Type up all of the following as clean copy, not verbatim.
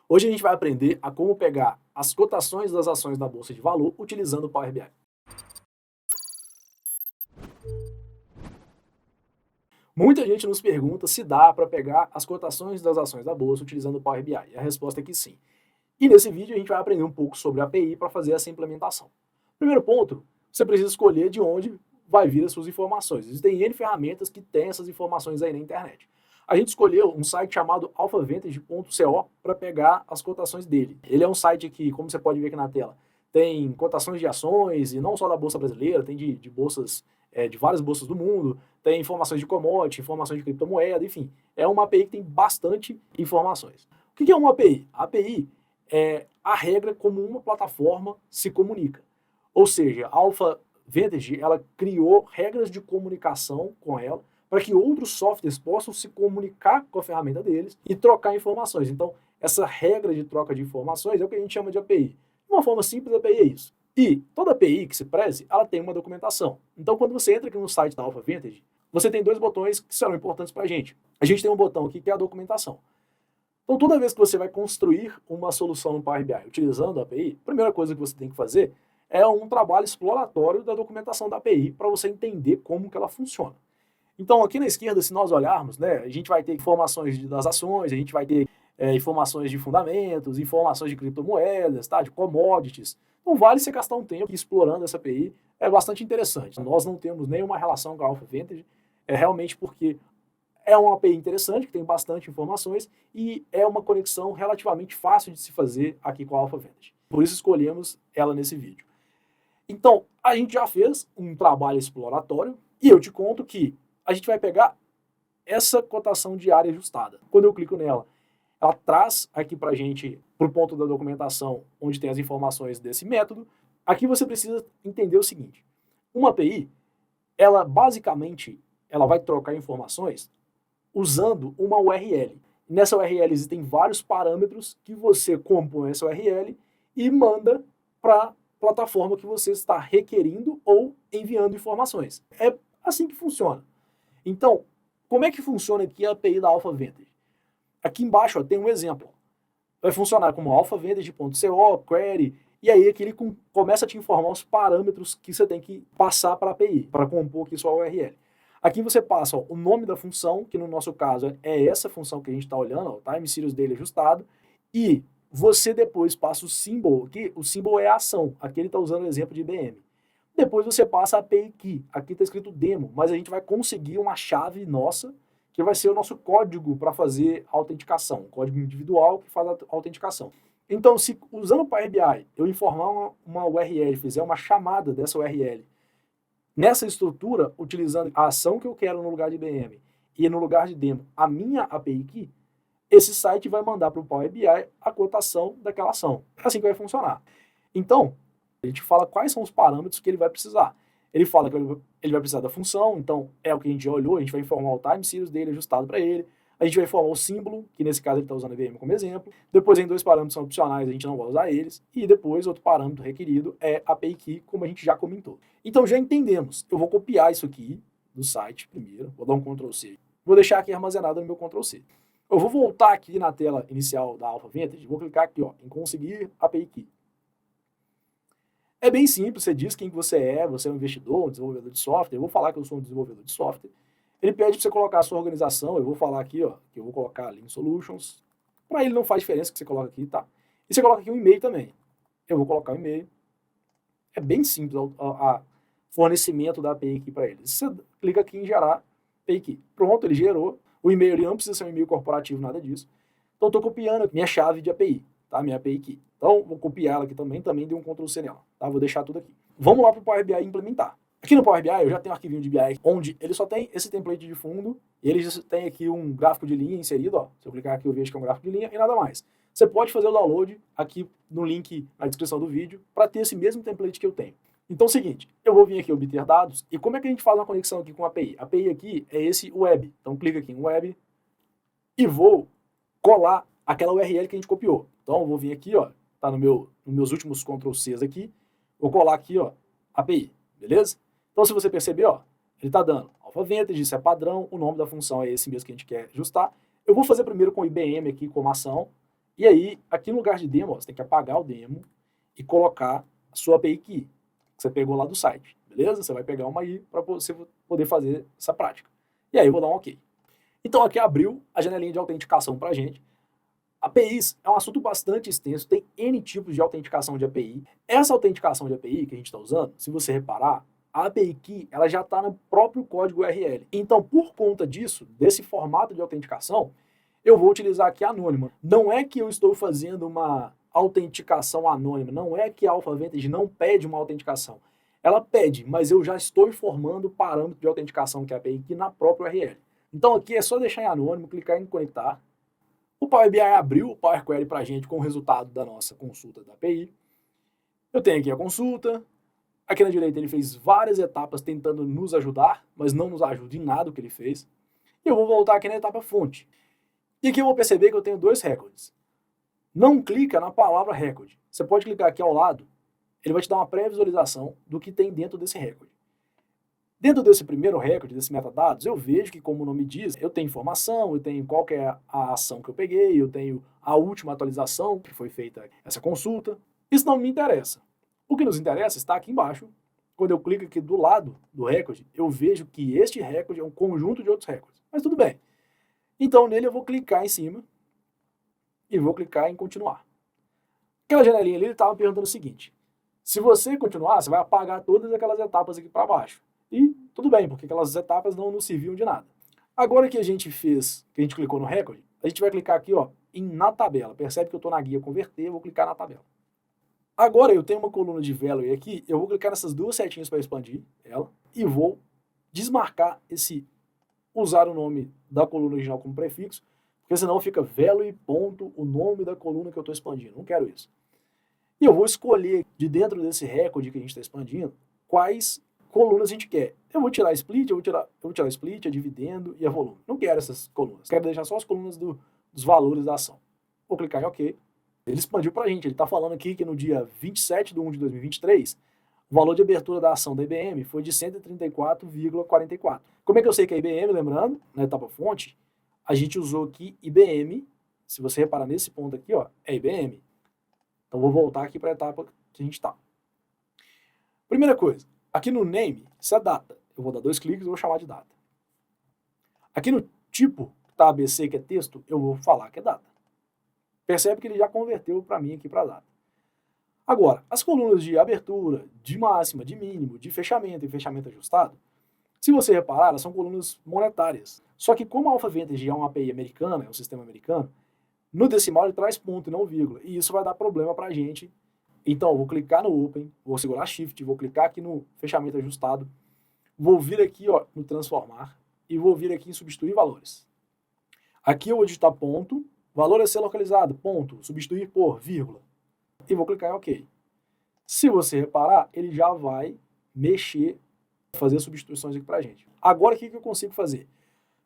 Hoje a gente vai aprender a como pegar as cotações das ações da Bolsa de Valor utilizando o Power BI. Muita gente nos pergunta se dá para pegar as cotações das ações da Bolsa utilizando o Power BI. E a resposta é que sim. E nesse vídeo a gente vai aprender um pouco sobre a API para fazer essa implementação. Primeiro ponto, você precisa escolher de onde vai vir as suas informações. Existem N ferramentas que têm essas informações aí na internet. A gente escolheu um site chamado alphavantage.co para pegar as cotações dele. Ele é um site que, como você pode ver aqui na tela, tem cotações de ações, e não só da Bolsa Brasileira, tem de bolsas, de várias bolsas do mundo, tem informações de commodity, informações de criptomoeda, enfim. É uma API que tem bastante informações. O que é uma API? A API é a regra como uma plataforma se comunica. Ou seja, a Alpha Vantage, ela criou regras de comunicação com ela para que outros softwares possam se comunicar com a ferramenta deles e trocar informações. Então, essa regra de troca de informações é o que a gente chama de API. De uma forma simples, a API é isso. E toda API que se preze, ela tem uma documentação. Então, quando você entra aqui no site da Alpha Vantage, você tem dois botões que serão importantes para a gente. A gente tem um botão aqui que é a documentação. Então, toda vez que você vai construir uma solução no Power BI utilizando a API, a primeira coisa que você tem que fazer é um trabalho exploratório da documentação da API para você entender como que ela funciona. Então, aqui na esquerda, se nós olharmos, né, a gente vai ter informações das ações, a gente vai ter informações de fundamentos, informações de criptomoedas, tá, de commodities. Então, vale você gastar um tempo explorando essa API, é bastante interessante. Nós não temos nenhuma relação com a Alpha Vantage, é realmente porque é uma API interessante, que tem bastante informações, e é uma conexão relativamente fácil de se fazer aqui com a Alpha Vantage. Por isso escolhemos ela nesse vídeo. Então, a gente já fez um trabalho exploratório, e eu te conto que a gente vai pegar essa cotação diária ajustada. Quando eu clico nela, ela traz aqui para a gente, para o ponto da documentação, onde tem as informações desse método. Aqui você precisa entender o seguinte: uma API, ela basicamente, ela vai trocar informações usando uma URL. Nessa URL existem vários parâmetros que você compõe essa URL e manda para a plataforma que você está requerindo ou enviando informações. É assim que funciona. Então, como é que funciona aqui a API da Alpha Vantage? Aqui embaixo tem um exemplo. Vai funcionar como alphavantage.co, query, e aí aqui ele começa a te informar os parâmetros que você tem que passar para a API, para compor aqui sua URL. Aqui você passa o nome da função, que no nosso caso é essa função que a gente está olhando, o time series dele ajustado, e você depois passa o symbol aqui, o symbol é a ação, aqui ele está usando o exemplo de IBM. Depois você passa a API Key, aqui está escrito demo, mas a gente vai conseguir uma chave nossa, que vai ser o nosso código para fazer a autenticação, um código individual que faz a autenticação. Então, se usando o Power BI, eu informar uma URL, fizer uma chamada dessa URL, nessa estrutura, utilizando a ação que eu quero no lugar de IBM e no lugar de demo a minha API Key, esse site vai mandar para o Power BI a cotação daquela ação. É assim que vai funcionar. Então, a gente fala quais são os parâmetros que ele vai precisar. Ele fala que ele vai precisar da função, então é o que a gente já olhou, a gente vai informar o time series dele ajustado para ele, a gente vai informar o símbolo, que nesse caso ele está usando a IBM como exemplo, depois em dois parâmetros são opcionais, a gente não vai usar eles, e depois outro parâmetro requerido é a API Key, como a gente já comentou. Então já entendemos, eu vou copiar isso aqui do site primeiro, vou dar um Ctrl C, vou deixar aqui armazenado no meu Ctrl C. Eu vou voltar aqui na tela inicial da Alpha Vantage, vou clicar aqui em conseguir API Key. É bem simples, você diz quem você é um investidor, um desenvolvedor de software, eu vou falar que eu sou um desenvolvedor de software. Ele pede para você colocar a sua organização, eu vou falar aqui, que eu vou colocar Lean Solutions. Para ele não faz diferença que você coloca aqui, tá? E você coloca aqui um e-mail também. Eu vou colocar o e-mail. É bem simples o fornecimento da API aqui para ele. Você clica aqui em gerar API Key. Pronto, ele gerou. O e-mail ele não precisa ser um e-mail corporativo, nada disso. Então, estou copiando minha chave de API, tá? Minha API Key. Então, vou copiar ela aqui também dei um Ctrl C nela, tá? Vou deixar tudo aqui. Vamos lá para o Power BI implementar. Aqui no Power BI eu já tenho um arquivinho de BI onde ele só tem esse template de fundo e ele já tem aqui um gráfico de linha inserido, ó. Se eu clicar aqui eu vejo que é um gráfico de linha e nada mais. Você pode fazer o download aqui no link na descrição do vídeo para ter esse mesmo template que eu tenho. Então é o seguinte, eu vou vir aqui obter dados e como é que a gente faz uma conexão aqui com a API? A API aqui é esse web, então clica aqui em web e vou colar aquela URL que a gente copiou. Então eu vou vir aqui, ó, tá nos meus últimos Ctrl Cs aqui, vou colar aqui, ó, API, beleza? Então se você perceber, ó, ele tá dando Alpha Vantage, isso é padrão, o nome da função é esse mesmo que a gente quer ajustar. Eu vou fazer primeiro com o IBM aqui como ação, E aí, aqui no lugar de demo, ó, você tem que apagar o demo e colocar a sua API key, que você pegou lá do site, beleza? Você vai pegar uma aí para você poder fazer essa prática. E aí eu vou dar um OK. Então aqui abriu a janelinha de autenticação para a gente. APIs é um assunto bastante extenso, tem N tipos de autenticação de API. Essa autenticação de API que a gente está usando, se você reparar, a API Key ela já está no próprio código URL. Então, por conta disso, desse formato de autenticação, eu vou utilizar aqui anônima. Não é que eu estou fazendo uma autenticação anônima, não é que a Alpha Vantage não pede uma autenticação. Ela pede, mas eu já estou informando o parâmetro de autenticação que é a API Key na própria URL. Então aqui é só deixar em anônimo, clicar em conectar. O Power BI abriu o Power Query para a gente com o resultado da nossa consulta da API. Eu tenho aqui a consulta. Aqui na direita ele fez várias etapas tentando nos ajudar, mas não nos ajuda em nada o que ele fez. E eu vou voltar aqui na etapa fonte. E aqui eu vou perceber que eu tenho dois recordes. Não clica na palavra recorde. Você pode clicar aqui ao lado, ele vai te dar uma pré-visualização do que tem dentro desse recorde. Dentro desse primeiro recorde, desse metadados, eu vejo que, como o nome diz, eu tenho informação, eu tenho qual que é a ação que eu peguei, eu tenho a última atualização que foi feita essa consulta. Isso não me interessa. O que nos interessa está aqui embaixo. Quando eu clico aqui do lado do recorde, eu vejo que este recorde é um conjunto de outros recordes. Mas tudo bem. Então, nele eu vou clicar em cima e vou clicar em continuar. Aquela janelinha ali, ele estava perguntando o seguinte: se você continuar, você vai apagar todas aquelas etapas aqui para baixo. E tudo bem, porque aquelas etapas não nos serviam de nada. Agora que a gente fez, que a gente clicou no recorde, a gente vai clicar aqui, ó, em na tabela. Percebe que eu estou na guia converter, vou clicar na tabela. Agora eu tenho uma coluna de value aqui, eu vou clicar nessas duas setinhas para expandir ela e vou desmarcar esse usar o nome da coluna original como prefixo, porque senão fica value ponto o nome da coluna que eu estou expandindo. Não quero isso. E eu vou escolher de dentro desse recorde que a gente está expandindo quais colunas a gente quer. Eu vou tirar a split, eu vou tirar a split, a dividendo e a volume. Não quero essas colunas. Quero deixar só as colunas dos valores da ação. Vou clicar em OK. Ele expandiu para a gente. Ele está falando aqui que no dia 27/1 de 2023, o valor de abertura da ação da IBM foi de 134,44. Como é que eu sei que é IBM? Lembrando, na etapa fonte, a gente usou aqui IBM. Se você reparar nesse ponto aqui, ó, é IBM. Então vou voltar aqui para a etapa que a gente está. Primeira coisa, aqui no name, isso é data. Eu vou dar 2 cliques e vou chamar de data. Aqui no tipo, que está ABC, que é texto, eu vou falar que é data. Percebe que ele já converteu para mim aqui para data. Agora, as colunas de abertura, de máxima, de mínimo, de fechamento e fechamento ajustado, se você reparar, elas são colunas monetárias. Só que como a Alpha Vantage é uma API americana, é um sistema americano, no decimal ele traz ponto e não vírgula, e isso vai dar problema para a gente. Então eu vou clicar no Open, vou segurar Shift, vou clicar aqui no fechamento ajustado, vou vir aqui, ó, no transformar e vou vir aqui em substituir valores. Aqui eu vou digitar ponto, valor a ser localizado, ponto, substituir por vírgula, e vou clicar em OK. Se você reparar, ele já vai mexer, fazer substituições aqui pra gente. Agora o que eu consigo fazer?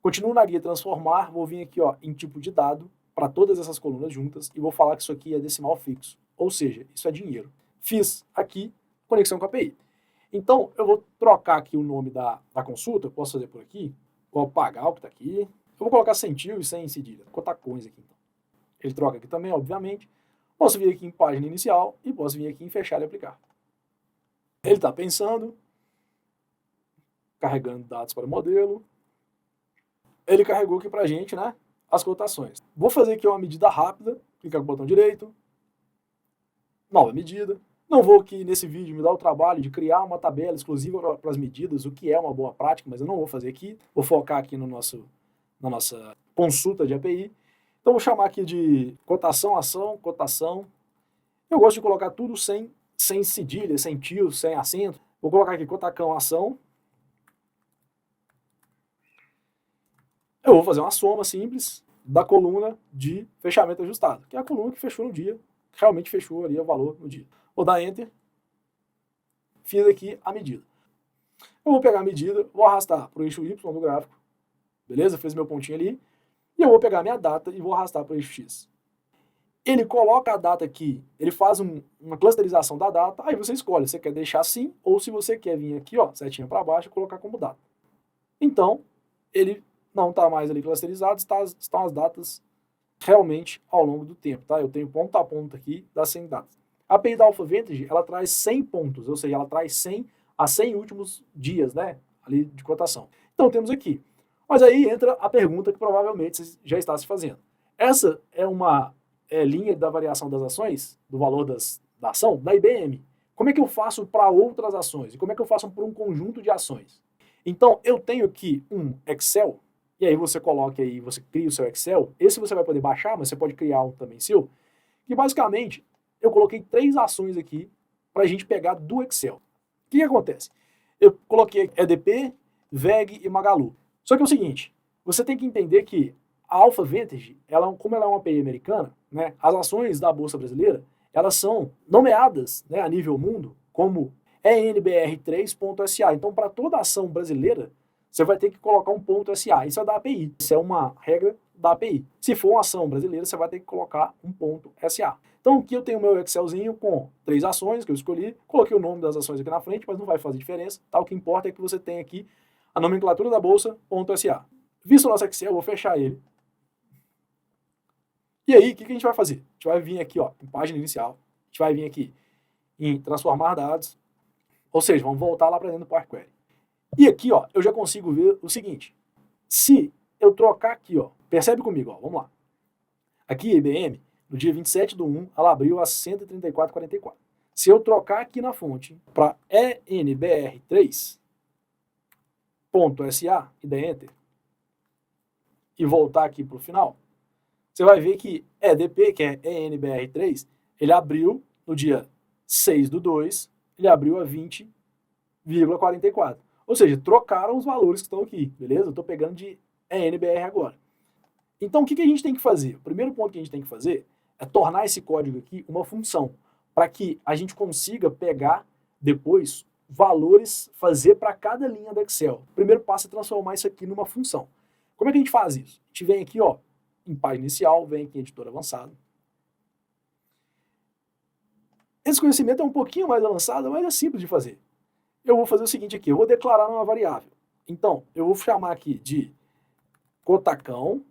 Continuo na guia transformar, vou vir aqui, ó, em tipo de dado, para todas essas colunas juntas, e vou falar que isso aqui é decimal fixo, ou seja, isso é dinheiro. Fiz aqui conexão com a API. Então, eu vou trocar aqui o nome da consulta, eu posso fazer por aqui, vou apagar o que está aqui, eu vou colocar sem tio e sem cedilha, vou botar coins aqui então. Ele troca aqui também, obviamente. Posso vir aqui em página inicial e posso vir aqui em fechar e aplicar. Ele está pensando, carregando dados para o modelo. Ele carregou aqui para a gente, né, as cotações. Vou fazer aqui uma medida rápida, clicar com o botão direito, nova medida. Não vou aqui nesse vídeo me dar o trabalho de criar uma tabela exclusiva para as medidas, o que é uma boa prática, mas eu não vou fazer aqui. Vou focar aqui na nossa consulta de API. Então vou chamar aqui de cotação, ação, cotação. Eu gosto de colocar tudo sem cedilha, sem tio, sem acento. Vou colocar aqui cotacão, ação. Eu vou fazer uma soma simples da coluna de fechamento ajustado, que é a coluna que fechou no dia, que realmente fechou ali o valor no dia. Vou dar Enter. Fiz aqui a medida. Eu vou pegar a medida, vou arrastar para o eixo Y do gráfico. Beleza? Fiz meu pontinho ali. E eu vou pegar a minha data e vou arrastar para o eixo X. Ele coloca a data aqui, ele faz uma clusterização da data, aí você escolhe, você quer deixar assim, ou se você quer vir aqui, ó, setinha para baixo e colocar como data. Então, ele não está mais ali clusterizado, estão as datas realmente ao longo do tempo, tá? Eu tenho ponto a ponto aqui das 100 datas. A API da Alpha Vantage, ela traz 100 pontos, ou seja, ela traz 100 a 100 últimos dias, né, ali de cotação. Então temos aqui. Mas aí entra a pergunta que provavelmente você já está se fazendo. Essa é uma linha da variação das ações, do valor da ação, da IBM. Como é que eu faço para outras ações? E como é que eu faço para um conjunto de ações? Então, eu tenho aqui um Excel, e aí você coloca aí, você cria o seu Excel. Esse você vai poder baixar, mas você pode criar um também seu. Que basicamente, eu coloquei 3 ações aqui para a gente pegar do Excel. O que acontece? Eu coloquei EDP, VEG e Magalu. Só que é o seguinte, você tem que entender que a Alpha Vantage, como ela é uma API americana, né, as ações da Bolsa Brasileira, elas são nomeadas, né, a nível mundo como ENBR3.SA. Então, para toda ação brasileira, você vai ter que colocar um ponto SA. Isso é da API. Isso é uma regra da API. Se for uma ação brasileira, você vai ter que colocar um ponto SA. Então, aqui eu tenho o meu Excelzinho com 3 ações que eu escolhi. Coloquei o nome das ações aqui na frente, mas não vai fazer diferença. Tá? O que importa é que você tem aqui a nomenclatura da bolsa, .SA. Visto o nosso Excel, eu vou fechar ele. E aí, o que a gente vai fazer? A gente vai vir aqui, ó, em página inicial. A gente vai vir aqui em transformar dados. Ou seja, vamos voltar lá para dentro do Power Query. E aqui, ó, eu já consigo ver o seguinte. Se eu trocar aqui, ó, percebe comigo, ó, vamos lá. Aqui, IBM, no dia 27/1, ela abriu a 134,44. Se eu trocar aqui na fonte para ENBR3.SA e der Enter, e voltar aqui para o final, você vai ver que EDP, que é ENBR3, ele abriu no dia 6/2, ele abriu a 20,44. Ou seja, trocaram os valores que estão aqui, beleza? Eu estou pegando de ENBR agora. Então, o que a gente tem que fazer? O primeiro ponto que a gente tem que fazer é tornar esse código aqui uma função, para que a gente consiga pegar depois valores, fazer para cada linha do Excel. O primeiro passo é transformar isso aqui numa função. Como é que a gente faz isso? A gente vem aqui, ó, em página inicial, vem aqui em editor avançado. Esse conhecimento é um pouquinho mais avançado, mas é simples de fazer. Eu vou fazer o seguinte aqui, eu vou declarar uma variável. Então, eu vou chamar aqui de cotacão,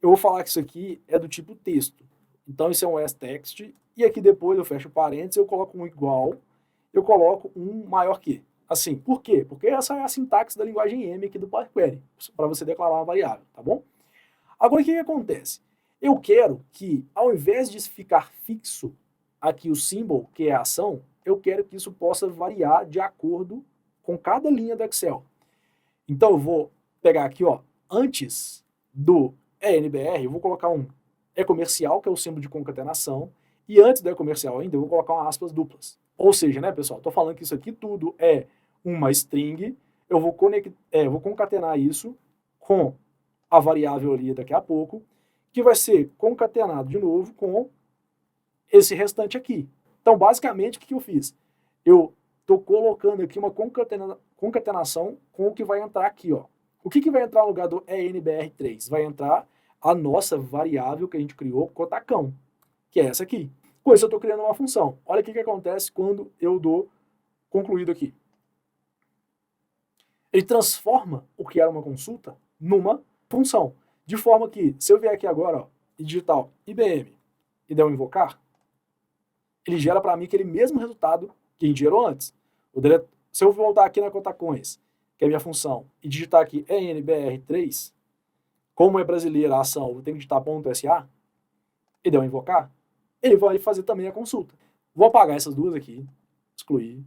eu vou falar que isso aqui é do tipo texto. Então, isso é um sText, e aqui depois eu fecho parênteses, eu coloco um igual, eu coloco um maior que. Assim, por quê? Porque essa é a sintaxe da linguagem M aqui do Power Query, para você declarar uma variável, tá bom? Agora, o que acontece? Eu quero que, ao invés de ficar fixo aqui o symbol, que é a ação, eu quero que isso possa variar de acordo com cada linha do Excel. Então, eu vou pegar aqui, ó, antes do ENBR, eu vou colocar um E-comercial, que é o símbolo de concatenação, e antes do E-comercial ainda, eu vou colocar uma aspas duplas. Ou seja, né, pessoal, estou falando que isso aqui tudo é uma string, eu vou concatenar isso com a variável ali daqui a pouco, que vai ser concatenado de novo com esse restante aqui. Então, basicamente, o que eu fiz? Eu estou colocando aqui uma concatenação com o que vai entrar aqui, ó. O que vai entrar no lugar do ENBR3? Vai entrar a nossa variável que a gente criou, cotacão, que é essa aqui. Com isso eu estou criando uma função. Olha o que acontece quando eu dou concluído aqui. Ele transforma o que era uma consulta numa função. De forma que, se eu vier aqui agora, ó, e digitar IBM e der um invocar, ele gera para mim aquele mesmo resultado que a gente gerou antes. Se eu voltar aqui na cotacões, que é a minha função, e digitar aqui ENBR3, como é brasileira a ação, eu tenho que digitar .sa, e der um invocar, ele vai fazer também a consulta. Vou apagar essas duas aqui, excluir,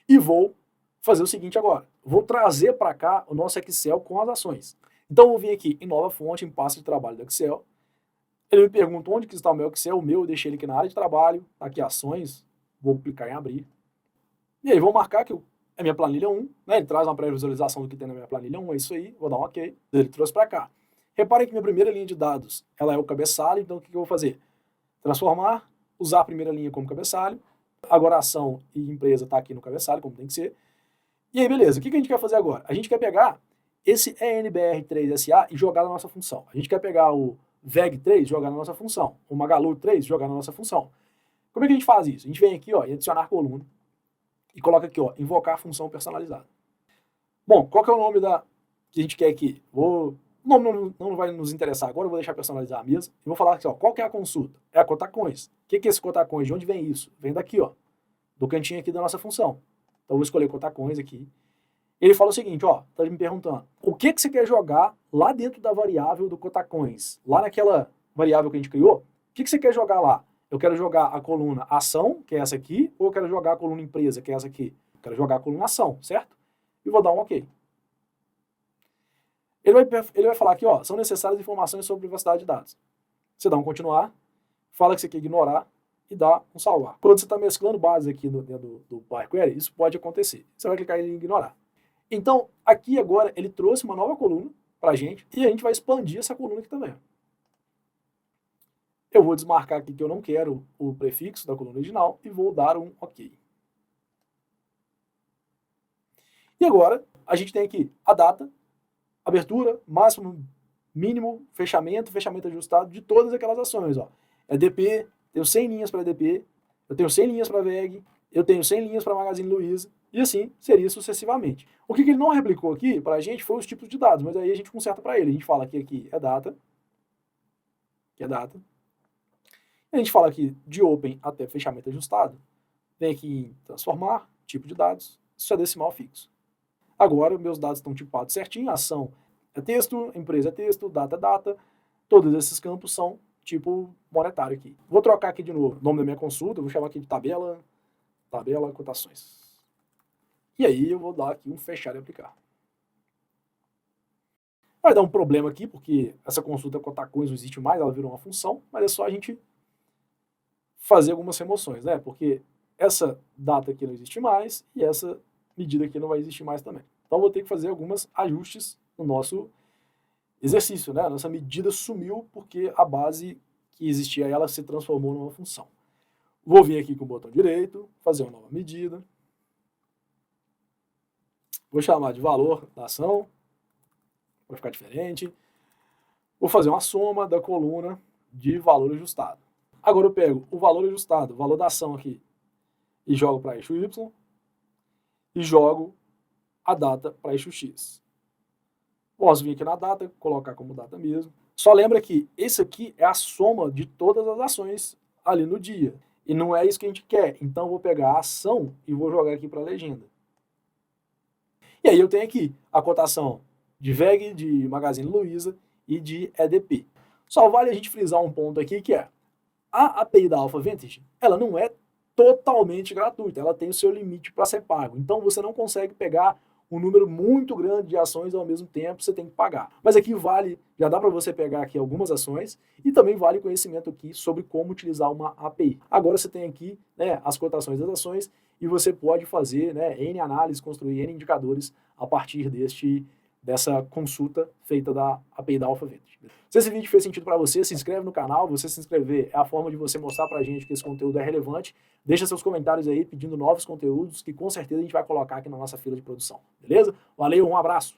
e vou fazer o seguinte agora, vou trazer para cá o nosso Excel com as ações. Então eu vou vir aqui em nova fonte, em pasta de trabalho do Excel, ele me pergunta onde que está o meu Excel, eu deixei ele aqui na área de trabalho, aqui ações, vou clicar em abrir, e aí vou marcar que é minha planilha 1, né? Ele traz uma pré-visualização do que tem na minha planilha 1, é isso aí, vou dar um ok, ele trouxe para cá. Reparem que minha primeira linha de dados, ela é o cabeçalho, então o que eu vou fazer? Transformar, usar a primeira linha como cabeçalho, agora a ação e empresa está aqui no cabeçalho, como tem que ser. E aí, beleza, o que a gente quer fazer agora? A gente quer pegar esse ENBR3SA e jogar na nossa função. A gente quer pegar o VEG3 e jogar na nossa função, o Magalu 3 e jogar na nossa função. Como é que a gente faz isso? A gente vem aqui, ó, em adicionar coluna e coloca aqui, ó, invocar função personalizada. Bom, qual que é o nome que a gente quer aqui. Não vai nos interessar agora, eu vou deixar personalizar a mesa. E vou falar aqui, ó, qual que é a consulta? É a Cotacões. O que é esse Cotacões? De onde vem isso? Vem daqui, ó, do cantinho aqui da nossa função. Então eu vou escolher Cotacões aqui. Ele fala o seguinte, ó, tá me perguntando, o que você quer jogar lá dentro da variável do Cotacões? Lá naquela variável que a gente criou, o que você quer jogar lá? Eu quero jogar a coluna ação, que é essa aqui, ou eu quero jogar a coluna empresa, que é essa aqui? Eu quero jogar a coluna ação, certo? E vou dar um OK. Ele vai falar aqui, ó, são necessárias informações sobre privacidade de dados. Você dá um continuar, fala que você quer ignorar e dá um salvar. Quando você está mesclando bases aqui dentro do Power Query, isso pode acontecer. Você vai clicar em ignorar. Então, aqui agora, ele trouxe uma nova coluna para a gente e a gente vai expandir essa coluna aqui também. Eu vou desmarcar aqui que eu não quero o prefixo da coluna original e vou dar um OK. E agora, a gente tem aqui a data, abertura, máximo, mínimo, fechamento ajustado de todas aquelas ações. Ó. EDP, tenho 100 linhas para EDP, eu tenho 100 linhas para VEG, eu tenho 100 linhas para Magazine Luiza, e assim seria sucessivamente. O que ele não replicou aqui para a gente foi os tipos de dados, mas aí a gente conserta para ele. A gente fala que aqui é data, que é data. A gente fala aqui de open até fechamento ajustado. Vem aqui em transformar, tipo de dados, isso é decimal fixo. Agora, meus dados estão tipados certinho, ação é texto, empresa é texto, data é data, todos esses campos são tipo monetário aqui. Vou trocar aqui de novo o nome da minha consulta, vou chamar aqui de tabela cotações. E aí eu vou dar aqui um fechar e aplicar. Vai dar um problema aqui, porque essa consulta Cotacões não existe mais, ela virou uma função, mas é só a gente fazer algumas remoções, né? Porque essa data aqui não existe mais e essa medida aqui não vai existir mais também. Então vou ter que fazer alguns ajustes no nosso exercício, né? A nossa medida sumiu porque a base que existia ela se transformou numa função. Vou vir aqui com o botão direito, fazer uma nova medida. Vou chamar de valor da ação, vai ficar diferente. Vou fazer uma soma da coluna de valor ajustado. Agora eu pego o valor ajustado, o valor da ação aqui, e jogo para eixo Y, e jogo a data para eixo X. Posso vir aqui na data, colocar como data mesmo. Só lembra que esse aqui é a soma de todas as ações ali no dia. E não é isso que a gente quer. Então eu vou pegar a ação e vou jogar aqui para a legenda. E aí eu tenho aqui a cotação de VEG, de Magazine Luiza e de EDP. Só vale a gente frisar um ponto aqui que é a API da Alpha Vantage, ela não é totalmente gratuita, ela tem o seu limite para ser pago. Então você não consegue pegar um número muito grande de ações ao mesmo tempo, você tem que pagar. Mas aqui vale, já dá para você pegar aqui algumas ações e também vale conhecimento aqui sobre como utilizar uma API. Agora você tem aqui, né, as cotações das ações e você pode fazer, né, N análises, construir N indicadores a partir dessa consulta feita da API da Alpha Vantage. Se esse vídeo fez sentido para você, se inscreve no canal. Você se inscrever é a forma de você mostrar para a gente que esse conteúdo é relevante. Deixa seus comentários aí pedindo novos conteúdos que com certeza a gente vai colocar aqui na nossa fila de produção. Beleza? Valeu, um abraço!